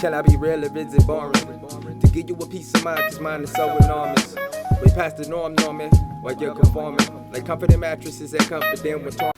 Can I be real or is it boring? To give you a peace of mind, cause mine is so enormous. Way past the norm, Norman, while you're conforming. Like comforting mattresses that comfort them when torn.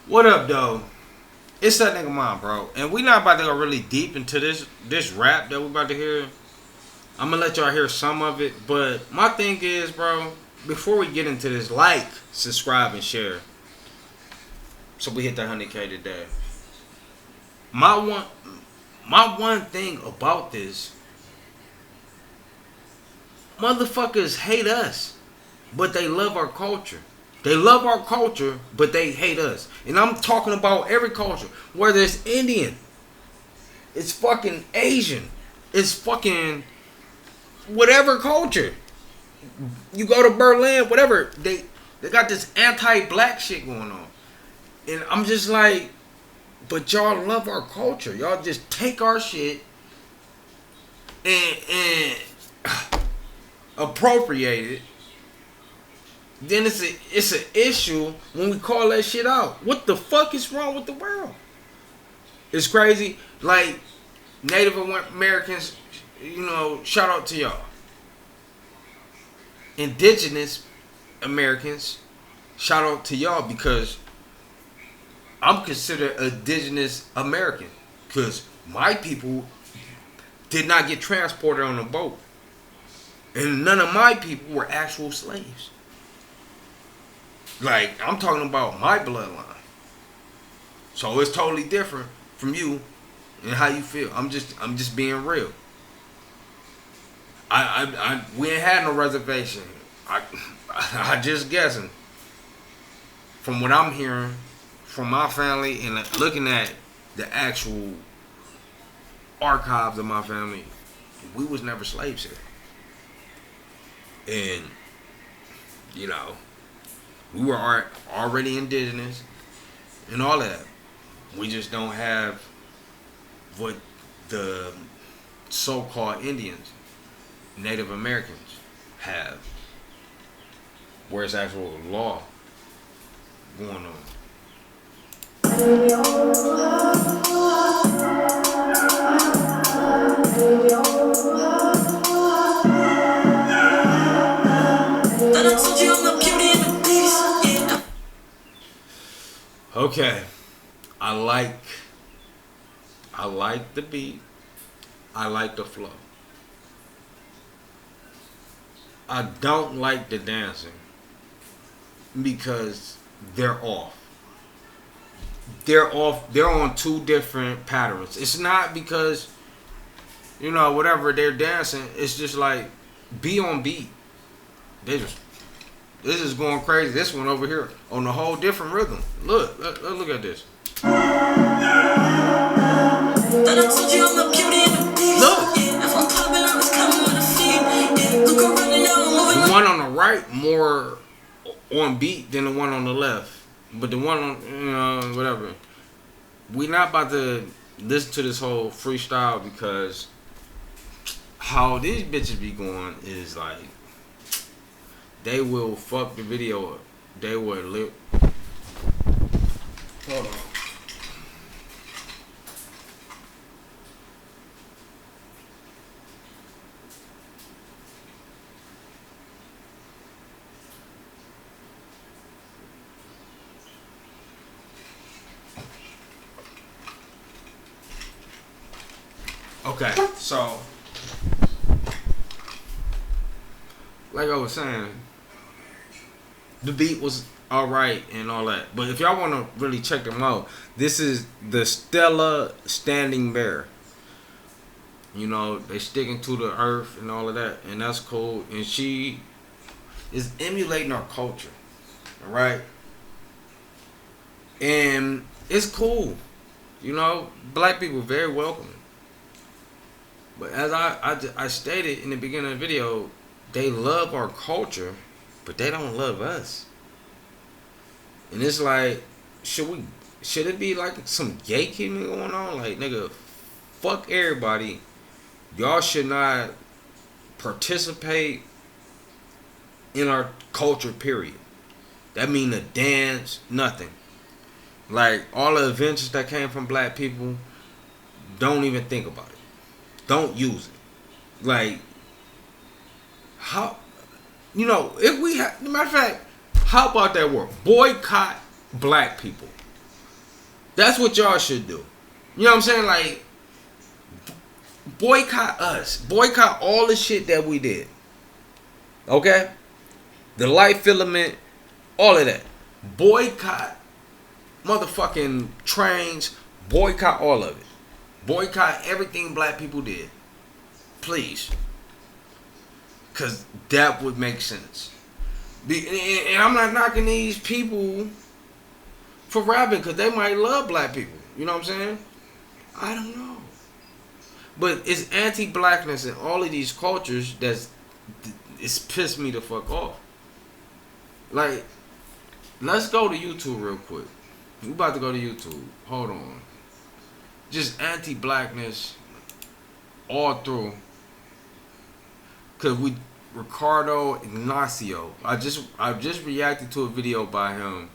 What up, though? It's that nigga Mom, bro. And we not about to go really deep into this rap that we about to hear. I'm gonna let y'all hear some of it. But my thing is, bro, before we get into this, like, subscribe, and share. So we hit the 100K today. My one thing about this, motherfuckers hate us, but they love our culture. They love our culture, but they hate us. And I'm talking about every culture. Whether it's Indian, it's fucking Asian, it's fucking whatever culture. You go to Berlin, whatever, they got this anti-black shit going on. And I'm just like, but y'all love our culture. Y'all just take our shit and appropriate it. Then it's an issue when we call that shit out. What the fuck is wrong with the world? It's crazy. Like, Native Americans, shout out to y'all. Indigenous Americans, shout out to y'all, because I'm considered indigenous American. Because my people did not get transported on a boat. And none of my people were actual slaves. Like, I'm talking about my bloodline. So it's totally different from you and how you feel. I'm just being real. We ain't had no reservation. I just guessing. From what I'm hearing from my family and looking at the actual archives of my family, we was never slaves here. And we were already indigenous and all that. We just don't have what the so-called Indians, Native Americans, have, where it's actual law going on. Okay, I like the beat. I like the flow. I don't like the dancing because they're off. They're on two different patterns. It's not because whatever they're dancing. It's just like, be on beat. This is going crazy. This one over here on a whole different rhythm. Look at this. Look. The one on the right more on beat than the one on the left. But the one on, whatever. We not about to listen to this whole freestyle, because how these bitches be going is like, they will fuck the video up. They will lip. Hold on. Okay, so like I was saying, the beat was alright and all that. But if y'all want to really check them out, this is the Stella Standing Bear. They sticking to the earth and all of that. And that's cool. And she is emulating our culture. Alright? And it's cool. Black people very welcoming. But as I stated in the beginning of the video, they love our culture, but they don't love us. And it's like, should it be like some gatekeeping going on? Like, nigga, fuck everybody. Y'all should not participate in our culture, period. That mean a dance, nothing. Like, all the inventions that came from black people, don't even think about it. Don't use it. Like, how, you know, if we have, matter of fact, how about that word? Boycott black people. That's what y'all should do. You know what I'm saying? Like, boycott us. Boycott all the shit that we did. Okay? The light filament, all of that. Boycott motherfucking trains. Boycott all of it. Boycott everything black people did. Please. Because that would make sense. And I'm not knocking these people for rapping because they might love black people. You know what I'm saying? I don't know. But it's anti-blackness in all of these cultures it's pissed me the fuck off. Like, let's go to YouTube real quick. We about to go to YouTube. Hold on. Just anti-blackness all through. Cause Ricardo Ignacio. I just reacted to a video by him.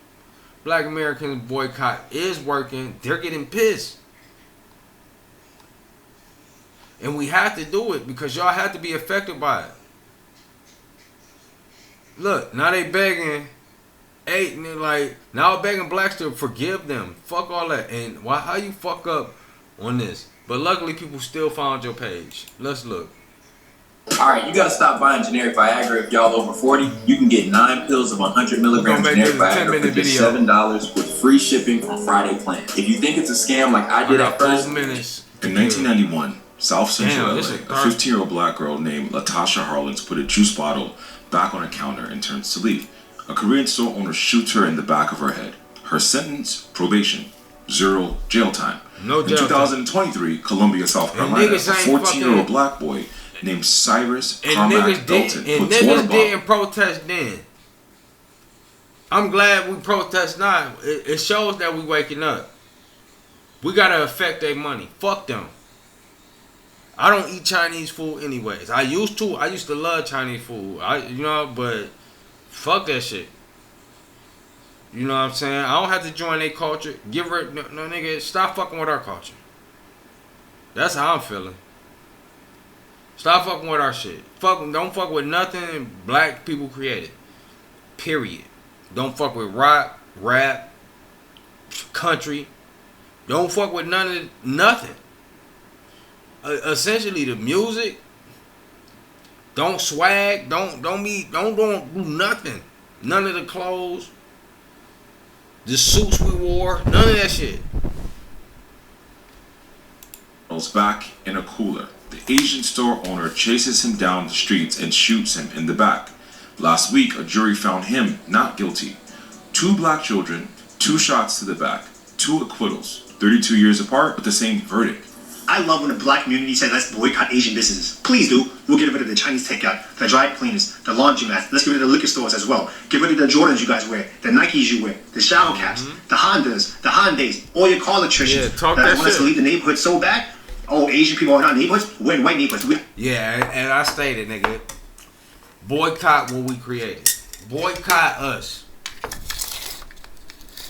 Black American boycott is working. They're getting pissed. And we have to do it because y'all have to be affected by it. Look, now they begging, and they're like, now begging blacks to forgive them. Fuck all that. And how you fuck up on this? But luckily people still found your page. Let's look. Alright, you gotta stop buying generic Viagra if y'all over 40. You can get 9 pills of 100 milligrams generic Viagra for just $7 with free shipping on Friday plan. If you think it's a scam like I did at first. In 1991, South Central LA, a 15-year-old black girl named Latasha Harlins put a juice bottle back on a counter and turns to leave. A Korean store owner shoots her in the back of her head. Her sentence, probation, 0 jail time. No jail in 2023, Columbia, South Carolina, a 14-year-old black boy named Cyrus Carmack Dalton and niggas didn't protest then. I'm glad we protest now. It shows that we waking up. We gotta affect their money. Fuck them. I don't eat Chinese food anyways. I used to love Chinese food. But fuck that shit. You know what I'm saying? I don't have to join their culture. No, nigga, stop fucking with our culture. That's how I'm feeling. Stop fucking with our shit. Don't fuck with nothing black people created. Period. Don't fuck with rock, rap, country. Don't fuck with nothing. Essentially the music. Don't swag. Don't do nothing. None of the clothes. The suits we wore. None of that shit. Back in a cooler. The Asian store owner chases him down the streets and shoots him in the back. Last week, a jury found him not guilty. 2 black children, 2 shots to the back, 2 acquittals, 32 years apart with the same verdict. I love when the black community says let's boycott Asian businesses. Please do. We'll get rid of the Chinese takeout, the dry cleaners, the laundromats. Let's get rid of the liquor stores as well. Get rid of the Jordans you guys wear, the Nikes you wear, the shower caps, the Hondas, the Hyundais, all your car electricians that want us to leave the neighborhood so bad. Oh, Asian people are not neighborhoods. We're in white neighborhoods. Yeah, and I stated, nigga, boycott what we created. Boycott us.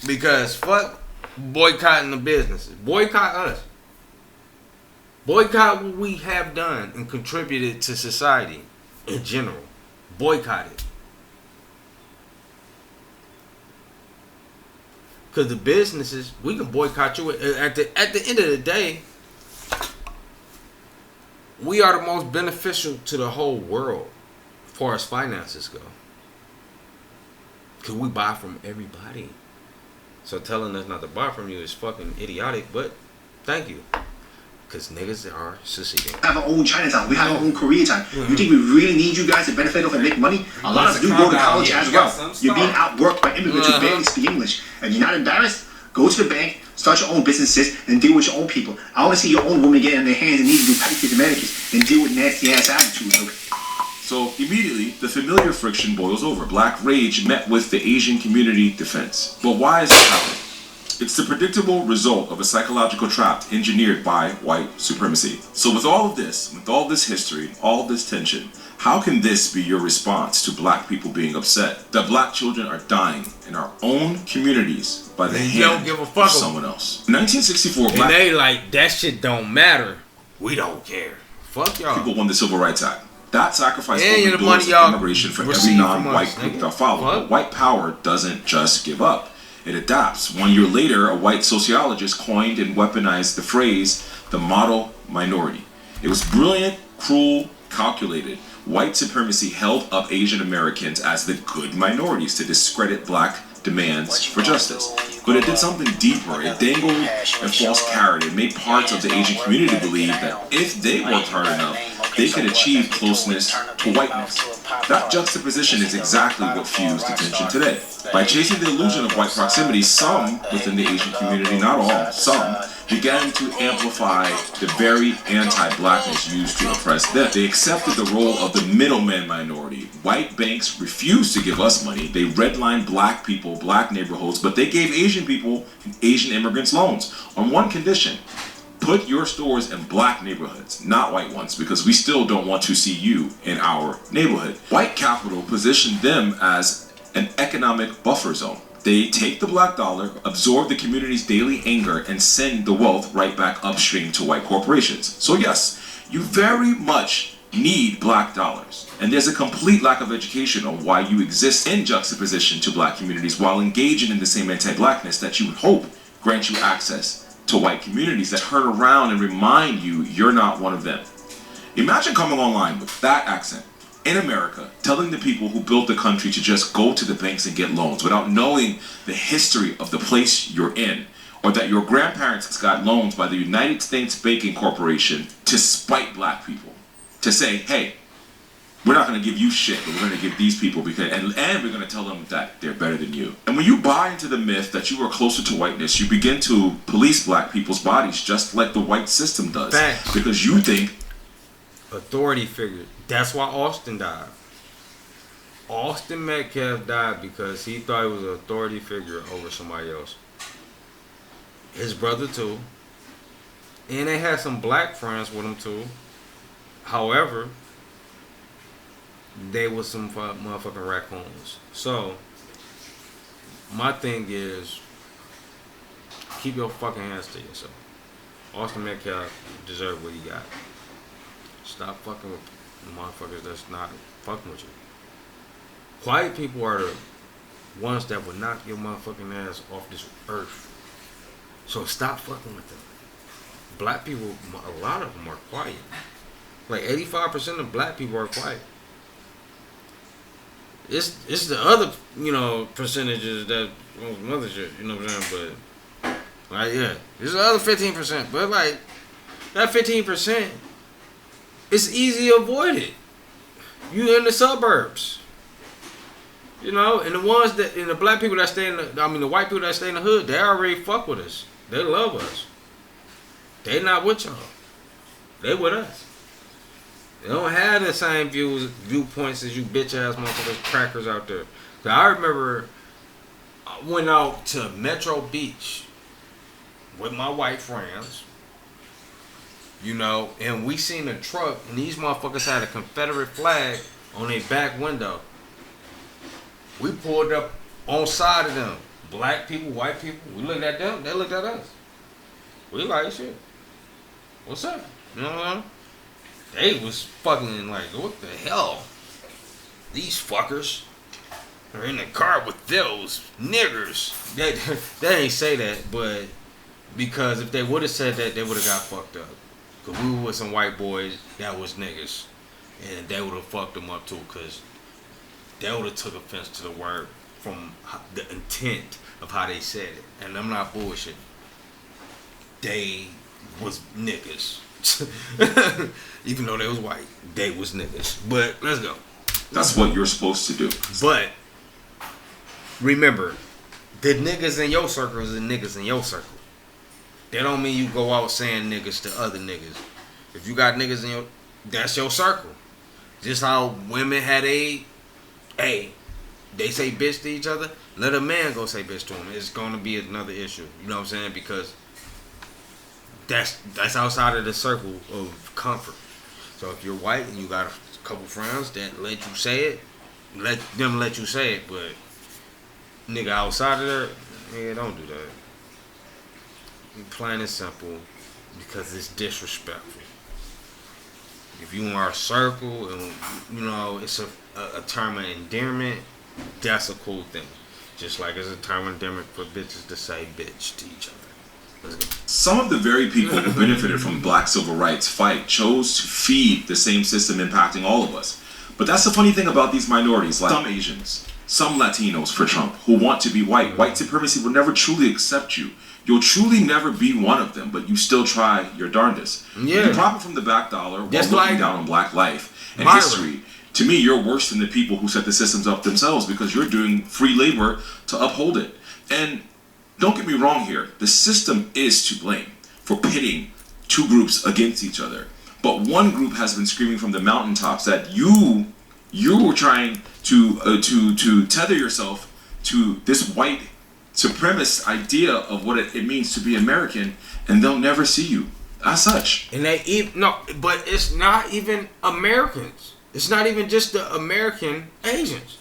Because fuck boycotting the businesses. Boycott us. Boycott what we have done and contributed to society in general. Boycott it. Because the businesses, we can boycott you. At the end of the day, we are the most beneficial to the whole world as far as finances go. Because we buy from everybody. So telling us not to buy from you is fucking idiotic, but thank you. Because niggas are seceding. We have our own Chinatown. We have our own Koreatown. You think we really need you guys to benefit off and make money? A lot of us do go to college as well. You're being outworked by immigrants who barely speak English. And you're not embarrassed? Go to the bank, start your own businesses, and deal with your own people. I want to see your own women get on their hands and knees and do pedicures and manicures, and deal with nasty ass attitudes, okay? So immediately, the familiar friction boils over. Black rage met with the Asian community defense. But why is this happening? It's the predictable result of a psychological trap engineered by white supremacy. So with all of this history, all this tension, How can this be your response to black people being upset that black children are dying in our own communities by the hand of someone else? In 1964, and they like, that shit don't matter. We don't care. Fuck y'all. People won the Civil Rights Act. That sacrificed open doors of immigration for every non-white group that followed. But white power doesn't just give up. It adapts. 1 year later, a white sociologist coined and weaponized the phrase, the model minority. It was brilliant, cruel, calculated. White supremacy held up Asian Americans as the good minorities to discredit black demands for justice. But it did something deeper. It dangled a false carrot. It made parts of the Asian community believe that if they worked hard enough, they could achieve closeness to whiteness. That juxtaposition is exactly what fuels detention today. By chasing the illusion of white proximity, some within the Asian community, not all, some, began to amplify the very anti-blackness used to oppress them. They accepted the role of the middleman minority. White banks refused to give us money. They redlined black people, black neighborhoods, but they gave Asian people and Asian immigrants loans on one condition. Put your stores in black neighborhoods, not white ones, because we still don't want to see you in our neighborhood. White capital positioned them as an economic buffer zone. They take the black dollar, absorb the community's daily anger, and send the wealth right back upstream to white corporations. So yes, you very much need black dollars. And there's a complete lack of education on why you exist in juxtaposition to black communities while engaging in the same anti-blackness that you would hope grants you access to white communities that turn around and remind you you're not one of them. Imagine coming online with that accent in America, telling the people who built the country to just go to the banks and get loans without knowing the history of the place you're in, or that your grandparents got loans by the United States Banking Corporation to spite black people, to say, hey, we're not going to give you shit, but we're going to give these people because, and we're going to tell them that they're better than you. And when you buy into the myth that you are closer to whiteness, you begin to police black people's bodies just like the white system does. Facts. Because you think authority figure. That's why Austin died. Austin Metcalf died because he thought he was an authority figure over somebody else. His brother too. And they had some black friends with him too. However, they was some motherfucking raccoons. So, my thing is, keep your fucking hands to yourself. Austin Metcalf deserved what he got. Stop fucking with motherfuckers that's not fucking with you. White people are the ones that will knock your motherfucking ass off this earth. So stop fucking with them. Black people, a lot of them are quiet. Like 85% of black people are quiet. It's the other, percentages that some other shit, you know what I'm saying? But like, yeah, it's the other 15%. But like that 15%, it's easy to avoid it. You in the suburbs, and the ones that, and the black people that stay in the white people that stay in the hood, they already fuck with us. They love us. They not with y'all. They with us. They don't have the same viewpoints as you bitch ass motherfuckers crackers out there. Cause I remember I went out to Metro Beach with my white friends, and we seen a truck and these motherfuckers had a Confederate flag on their back window. We pulled up on side of them. Black people, white people, we looked at them, they looked at us. We like, shit, what's up? You know what I mean? They was fucking like, what the hell? These fuckers are in the car with those niggers. They ain't say that, but because if they would have said that, they would have got fucked up. Because we were with some white boys that was niggas. And they would have fucked them up too, because they would have took offense to the word from the intent of how they said it. And I'm not bullshitting. They was niggas. Even though they was white, they was niggas. But let's go. That's what you're supposed to do. But remember, the niggas in your circle is the niggas in your circle. That don't mean you go out saying niggas to other niggas. If you got niggas in that's your circle. Just how women had they say bitch to each other, let a man go say bitch to him. It's gonna be another issue. You know what I'm saying? Because that's outside of the circle of comfort. So if you're white and you got a couple friends that let you say it, let you say it, but nigga outside of there, nigga, don't do that. Plain and simple, because it's disrespectful. If you in our circle and you know it's a term of endearment, that's a cool thing. Just like it's a term of endearment for bitches to say bitch to each other. Let's go. Some of the very people who benefited from black civil rights fight chose to feed the same system impacting all of us. But that's the funny thing about these minorities, like some Asians, some Latinos for Trump, who want to be white. White supremacy will never truly accept you. You'll truly never be one of them, but you still try your darndest. Yeah. You profit from the back dollar while Just looking like down on black life and Myron. history. To me, you're worse than the people who set the systems up themselves because you're doing free labor to uphold it. And don't get me wrong here. The system is to blame for pitting two groups against each other. But one group has been screaming from the mountaintops that you were trying to tether yourself to this white supremacist idea of what it means to be American, and they'll never see you as such. And they even but it's not even Americans. It's not even just the American Asians,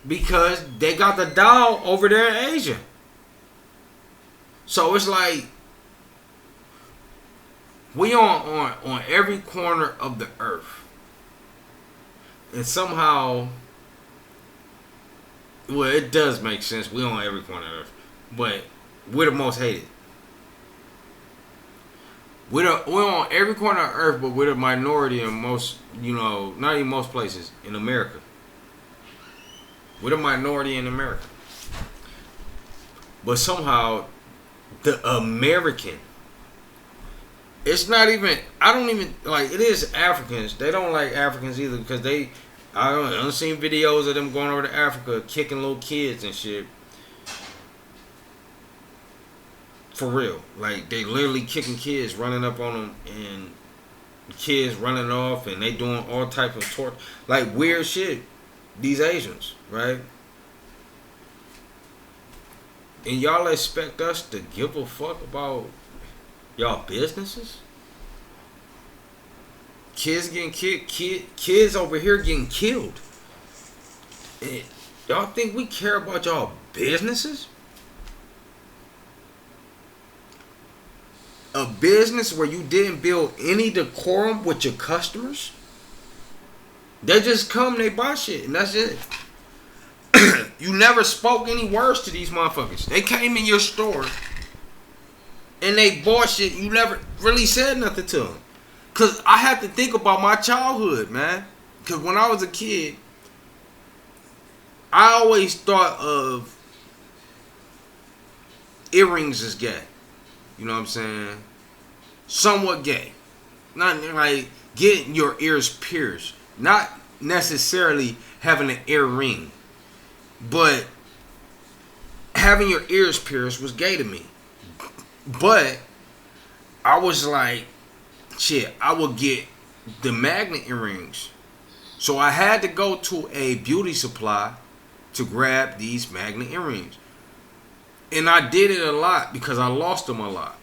because they got the doll over there in Asia. So it's like we on every corner of the earth, and somehow, well, it does make sense. We on every corner of the earth, but we're the most hated. We're on every corner of earth, but we're the minority in most, not even most places in America. We're the minority in America. But somehow, the American, it's not even, I don't even, like, it is Africans. They don't like Africans either because I've seen videos of them going over to Africa kicking little kids and shit. For real. Like, they literally kicking kids, running up on them, and kids running off, and they doing all types of torture. Like, weird shit. These Asians, right? And y'all expect us to give a fuck about y'all businesses? Kids getting kicked, kids over here getting killed. And y'all think we care about y'all businesses? A business where you didn't build any decorum with your customers? They just come, they buy shit, and that's it. You never spoke any words to these motherfuckers. They came in your store and they bought shit. You never really said nothing to them. Because I had to think about my childhood, man. Because when I was a kid, I always thought of earrings as gay. You know what I'm saying? Somewhat gay. Not like getting your ears pierced. Not necessarily having an earring. But having your ears pierced was gay to me. But I was like, shit, I would get the magnet earrings. So I had to go to a beauty supply to grab these magnet earrings. And I did it a lot because I lost them a lot.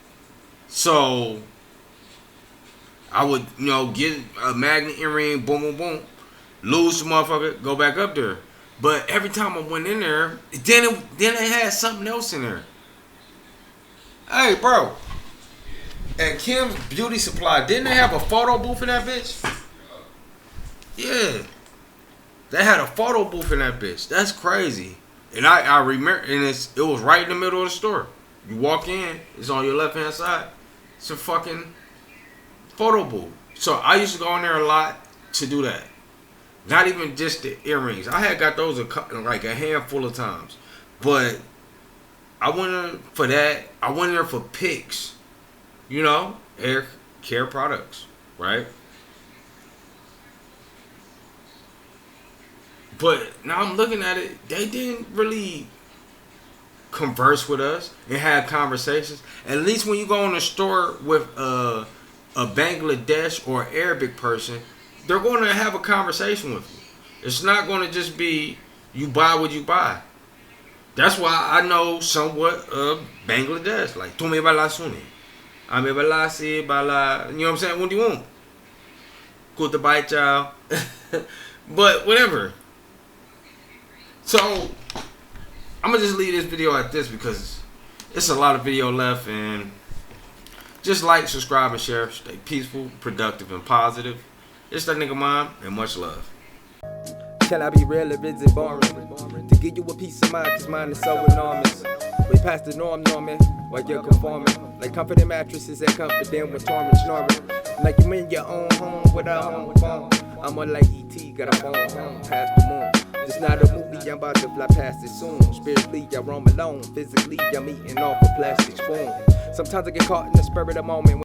So I would, get a magnet earring, boom, boom, boom, lose the motherfucker, go back up there. But every time I went in there, then they had something else in there. Hey, bro. At Kim's Beauty Supply, didn't they have a photo booth in that bitch? Yeah. They had a photo booth in that bitch. That's crazy. And I remember, and it was right in the middle of the store. You walk in, it's on your left hand side. It's a fucking photo booth. So I used to go in there a lot to do that. Not even just the earrings. I had got those like a handful of times. But I went in for that. I went in there for pics. Hair care products, right? But now I'm looking at it, they didn't really converse with us and have conversations. At least when you go in the store with a Bangladesh or Arabic person, they're going to have a conversation with you. It's not going to just be you buy what you buy. That's why I know somewhat of Bangladesh. Like, tu me bala suni. Ame bala si bala. You know what I'm saying? What do you want? Cool to bite, y'all. But whatever. So I'm gonna just leave this video at this because it's a lot of video left, and just like, subscribe, and share. Stay peaceful, productive, and positive. It's that nigga Mom, and much love. Can I be real or is it boring? To give you a peace of mind, cause mine is so enormous. Way past the norm, norming, while you're conforming. Like comforting mattresses that comfort them when torment snoring. Like you in your own home without home phone. I'm on like E.T., got a phone home past the moon. It's not a movie, I'm about to fly past it soon. Spiritually, I roam alone. Physically, I'm eating off a plastic spoon. Sometimes I get caught in the spur of the moment.